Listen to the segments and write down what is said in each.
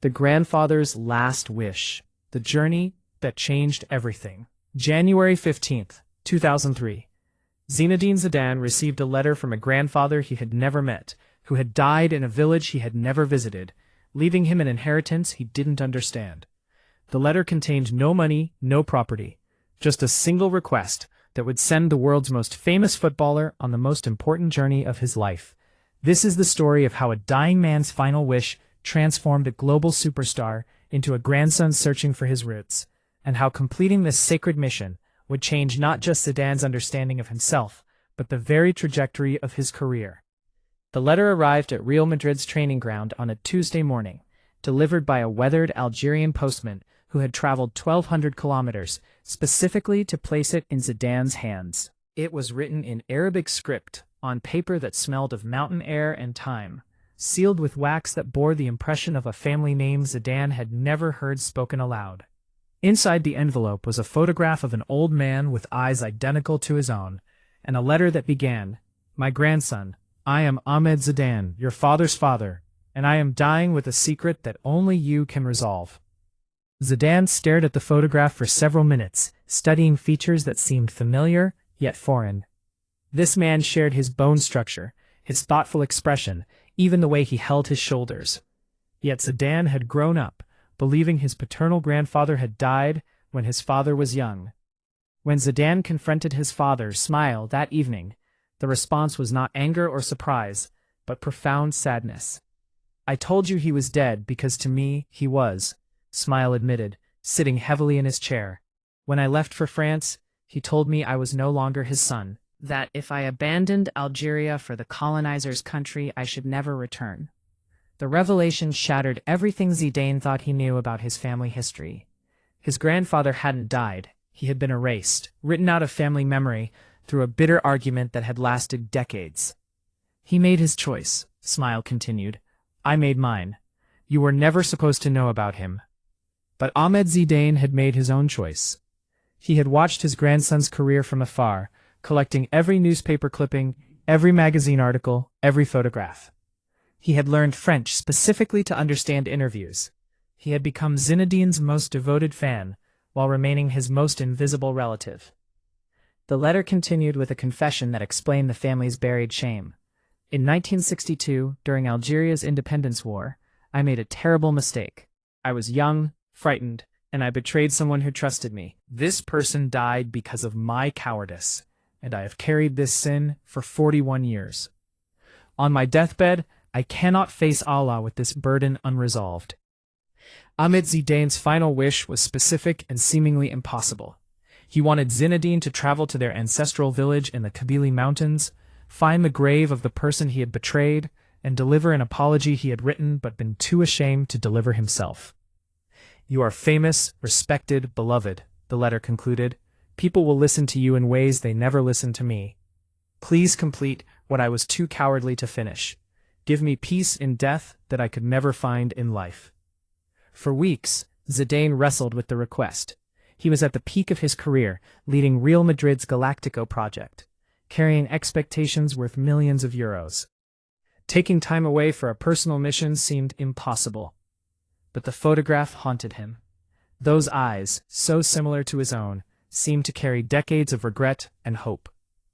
The grandfather's last wish. The journey that changed everything. January 15th, 2003. Zinedine Zidane received a letter from a grandfather he had never met, who had died in a village he had never visited, leaving him an inheritance he didn't understand. The letter contained no money, no property, just a single request that would send the world's most famous footballer on the most important journey of his life. This is the story of how a dying man's final wish transformed a global superstar into a grandson searching for his roots, and how completing this sacred mission would change not just Zidane's understanding of himself, but the very trajectory of his career. The letter arrived at Real Madrid's training ground on a Tuesday morning, delivered by a weathered Algerian postman who had traveled 1,200 kilometers specifically to place it in Zidane's hands. It was written in Arabic script, on paper that smelled of mountain air and thyme, sealed with wax that bore the impression of a family name Zidane had never heard spoken aloud. Inside the envelope was a photograph of an old man with eyes identical to his own, and a letter that began, "My grandson, I am Ahmed Zidane, your father's father, and I am dying with a secret that only you can resolve." Zidane stared at the photograph for several minutes, studying features that seemed familiar, yet foreign. This man shared his bone structure, his thoughtful expression, even the way he held his shoulders. Yet Zidane had grown up, believing his paternal grandfather had died when his father was young. When Zidane confronted his father's smile that evening, the response was not anger or surprise, but profound sadness. "I told you he was dead because to me he was," Smile admitted, sitting heavily in his chair. "When I left for France, he told me I was no longer his son, that if I abandoned Algeria for the colonizer's country, I should never return." The revelation shattered everything Zidane thought he knew about his family history. His grandfather hadn't died. He had been erased, written out of family memory, through a bitter argument that had lasted decades. "He made his choice," Smile continued. "I made mine. You were never supposed to know about him." But Ahmed Zidane had made his own choice. He had watched his grandson's career from afar, collecting every newspaper clipping, every magazine article, every photograph. He had learned French specifically to understand interviews. He had become Zinedine's most devoted fan, while remaining his most invisible relative. The letter continued with a confession that explained the family's buried shame. "In 1962, during Algeria's independence war, I made a terrible mistake. I was young, frightened, and I betrayed someone who trusted me. This person died because of my cowardice, and I have carried this sin for 41 years. On my deathbed, I cannot face Allah with this burden unresolved." Ahmed Zidane's final wish was specific and seemingly impossible. He wanted Zinedine to travel to their ancestral village in the Kabylie Mountains, find the grave of the person he had betrayed, and deliver an apology he had written but been too ashamed to deliver himself. "You are famous, respected, beloved," the letter concluded. "People will listen to you in ways they never listened to me. Please complete what I was too cowardly to finish. Give me peace in death that I could never find in life." For weeks, Zidane wrestled with the request. He was at the peak of his career, leading Real Madrid's Galactico project, carrying expectations worth millions of euros. Taking time away for a personal mission seemed impossible. But the photograph haunted him. Those eyes, so similar to his own, seemed to carry decades of regret and hope.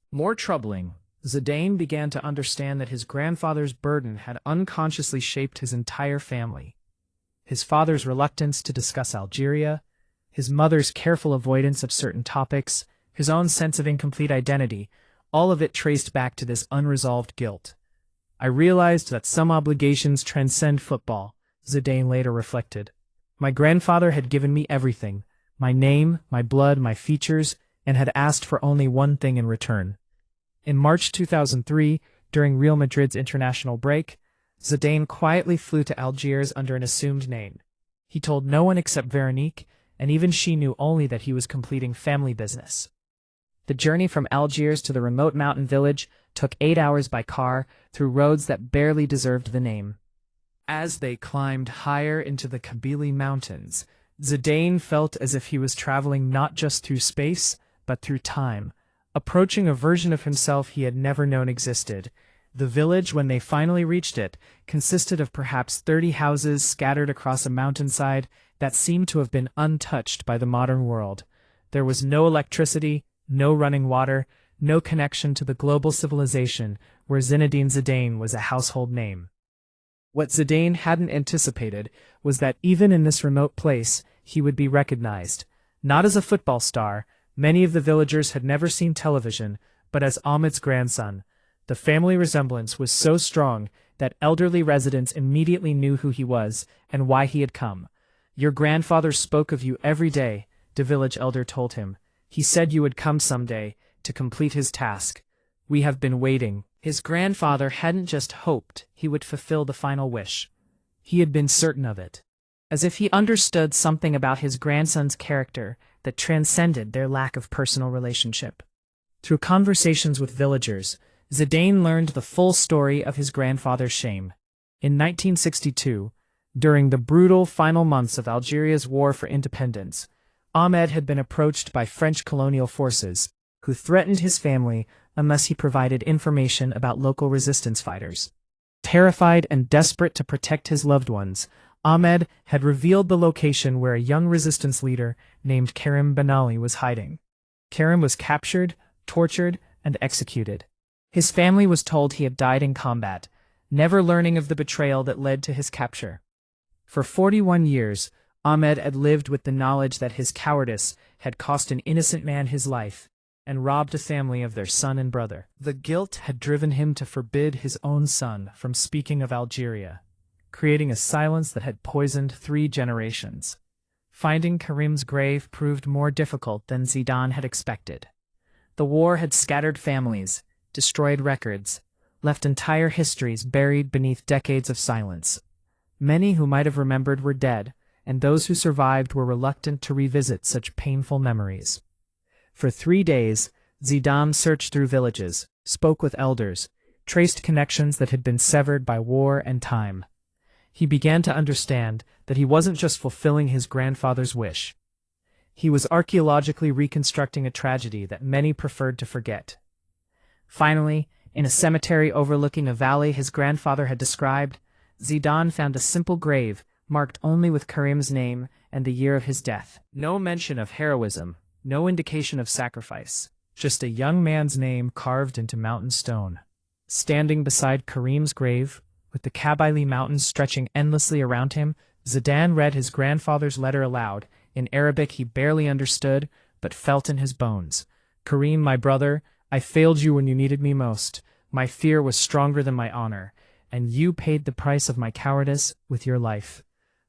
More troubling, Zidane began to understand that his grandfather's burden had unconsciously shaped his entire family. His father's reluctance to discuss Algeria, his mother's careful avoidance of certain topics, his own sense of incomplete identity, all of it traced back to this unresolved guilt. "I realized that some obligations transcend football," Zidane later reflected. "My grandfather had given me everything, my name, my blood, my features, and had asked for only one thing in return." In March 2003, during Real Madrid's international break, Zidane quietly flew to Algiers under an assumed name. He told no one except Veronique, and even she knew only that he was completing family business. The journey from Algiers to the remote mountain village took 8 hours by car through roads that barely deserved the name. As they climbed higher into the Kabylie Mountains, Zidane felt as if he was traveling not just through space, but through time, approaching a version of himself he had never known existed, The village, when they finally reached it, consisted of perhaps 30 houses scattered across a mountainside that seemed to have been untouched by the modern world. There was no electricity, no running water, no connection to the global civilization where Zinedine Zidane was a household name. What Zidane hadn't anticipated was that even in this remote place, he would be recognized, not as a football star. Many of the villagers had never seen television, but as Ahmed's grandson. The family resemblance was so strong that elderly residents immediately knew who he was and why he had come. "Your grandfather spoke of you every day," the village elder told him. "He said you would come someday to complete his task. We have been waiting." His grandfather hadn't just hoped he would fulfill the final wish. He had been certain of it. As if he understood something about his grandson's character that transcended their lack of personal relationship. Through conversations with villagers, Zidane learned the full story of his grandfather's shame. In 1962, during the brutal final months of Algeria's war for independence, Ahmed had been approached by French colonial forces, who threatened his family unless he provided information about local resistance fighters. Terrified and desperate to protect his loved ones, Ahmed had revealed the location where a young resistance leader named Karim Ben Ali was hiding. Karim was captured, tortured, and executed. His family was told he had died in combat, never learning of the betrayal that led to his capture. For 41 years, Ahmed had lived with the knowledge that his cowardice had cost an innocent man his life and robbed a family of their son and brother. The guilt had driven him to forbid his own son from speaking of Algeria, creating a silence that had poisoned 3 generations. Finding Karim's grave proved more difficult than Zidane had expected. The war had scattered families, destroyed records, left entire histories buried beneath decades of silence. Many who might have remembered were dead, and those who survived were reluctant to revisit such painful memories. For 3 days, Zidane searched through villages, spoke with elders, traced connections that had been severed by war and time. He began to understand that he wasn't just fulfilling his grandfather's wish. He was archaeologically reconstructing a tragedy that many preferred to forget. Finally, in a cemetery overlooking a valley his grandfather had described, Zidane found a simple grave marked only with Karim's name and the year of his death. No mention of heroism, no indication of sacrifice, just a young man's name carved into mountain stone. Standing beside Karim's grave, with the Kabylie Mountains stretching endlessly around him, Zidane read his grandfather's letter aloud, in Arabic he barely understood, but felt in his bones. "Karim, my brother, I failed you when you needed me most. My fear was stronger than my honor, and you paid the price of my cowardice with your life.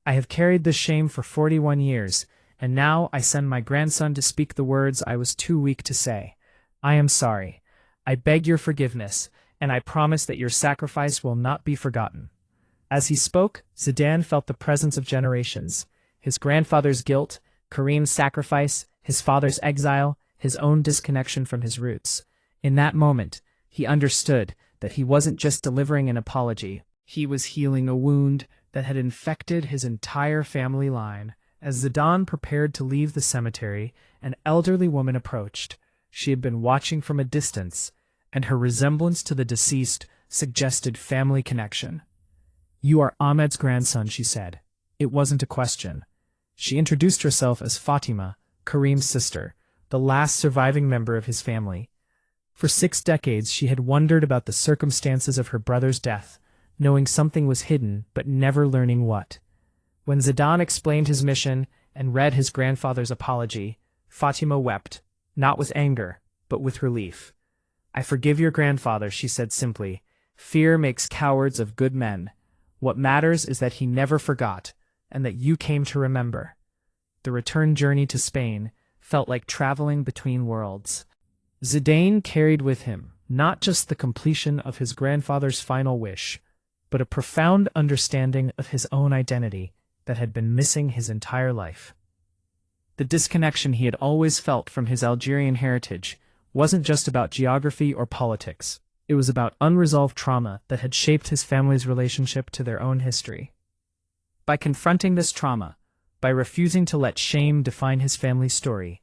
I have carried this shame for 41 years, and now I send my grandson to speak the words I was too weak to say. I am sorry. I beg your forgiveness, and I promise that your sacrifice will not be forgotten." As he spoke, Zidane felt the presence of generations. His grandfather's guilt, Karim's sacrifice, his father's exile, his own disconnection from his roots. In that moment, he understood that he wasn't just delivering an apology. He was healing a wound that had infected his entire family line. As Zidane prepared to leave the cemetery, an elderly woman approached. She had been watching from a distance, and her resemblance to the deceased suggested family connection. "You are Ahmed's grandson," she said. It wasn't a question. She introduced herself as Fatima, Karim's sister, the last surviving member of his family. For 6 decades she had wondered about the circumstances of her brother's death, knowing something was hidden but never learning what. When Zidane explained his mission and read his grandfather's apology, Fatima wept, not with anger, but with relief. "I forgive your grandfather," she said simply. "Fear makes cowards of good men. What matters is that he never forgot, and that you came to remember." The return journey to Spain felt like traveling between worlds. Zidane carried with him not just the completion of his grandfather's final wish, but a profound understanding of his own identity that had been missing his entire life. The disconnection he had always felt from his Algerian heritage wasn't just about geography or politics. It was about unresolved trauma that had shaped his family's relationship to their own history. By confronting this trauma, by refusing to let shame define his family's story,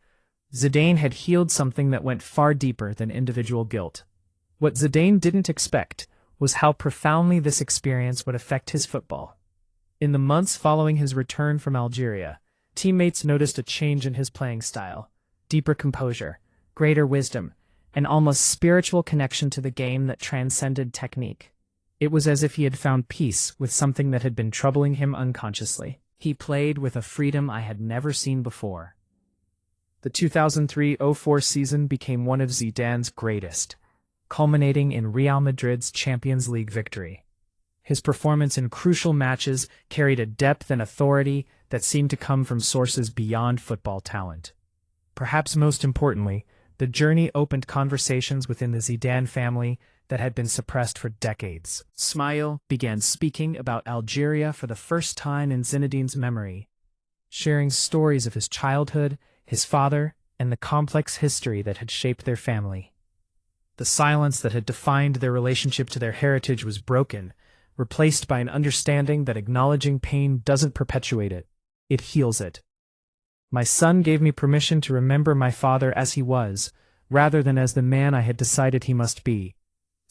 Zidane had healed something that went far deeper than individual guilt. What Zidane didn't expect was how profoundly this experience would affect his football. In the months following his return from Algeria, teammates noticed a change in his playing style, deeper composure, greater wisdom, an almost spiritual connection to the game that transcended technique. It was as if he had found peace with something that had been troubling him unconsciously. He played with a freedom I had never seen before. The 2003-04 season became one of Zidane's greatest, culminating in Real Madrid's Champions League victory. His performance in crucial matches carried a depth and authority that seemed to come from sources beyond football talent. Perhaps most importantly, the journey opened conversations within the Zidane family that had been suppressed for decades. Ismail began speaking about Algeria for the first time in Zinedine's memory, sharing stories of his childhood, his father, and the complex history that had shaped their family. The silence that had defined their relationship to their heritage was broken, replaced by an understanding that acknowledging pain doesn't perpetuate it, it heals it. My son gave me permission to remember my father as he was, rather than as the man I had decided he must be,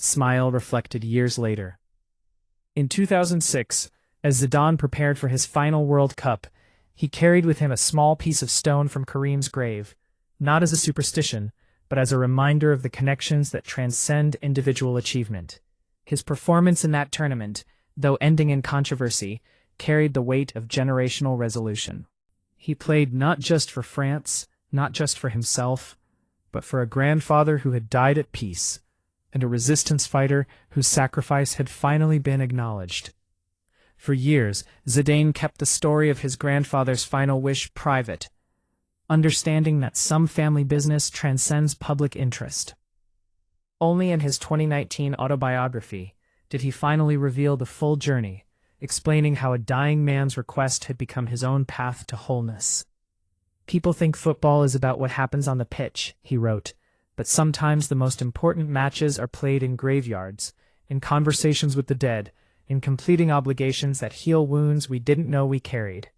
Ismail reflected years later. In 2006, as Zidane prepared for his final World Cup, he carried with him a small piece of stone from Karim's grave, not as a superstition, but as a reminder of the connections that transcend individual achievement. His performance in that tournament, though ending in controversy, carried the weight of generational resolution. He played not just for France, not just for himself, but for a grandfather who had died at peace, and a resistance fighter whose sacrifice had finally been acknowledged. For years, Zidane kept the story of his grandfather's final wish private, understanding that some family business transcends public interest. Only in his 2019 autobiography did he finally reveal the full journey, explaining how a dying man's request had become his own path to wholeness. People think football is about what happens on the pitch, he wrote, but sometimes the most important matches are played in graveyards, in conversations with the dead, in completing obligations that heal wounds we didn't know we carried.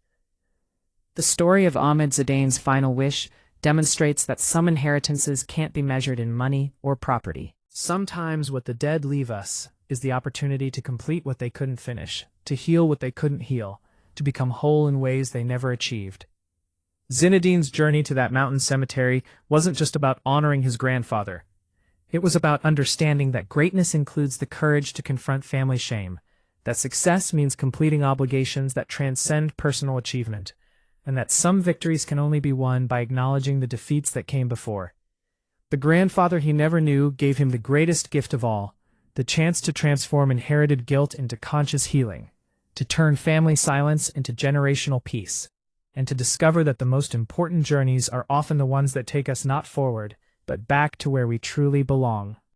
The story of Ahmed Zidane's final wish demonstrates that some inheritances can't be measured in money or property. Sometimes what the dead leave us is the opportunity to complete what they couldn't finish, to heal what they couldn't heal, to become whole in ways they never achieved. Zinedine's journey to that mountain cemetery wasn't just about honoring his grandfather. It was about understanding that greatness includes the courage to confront family shame, that success means completing obligations that transcend personal achievement, and that some victories can only be won by acknowledging the defeats that came before. The grandfather he never knew gave him the greatest gift of all, the chance to transform inherited guilt into conscious healing, to turn family silence into generational peace, and to discover that the most important journeys are often the ones that take us not forward, but back to where we truly belong.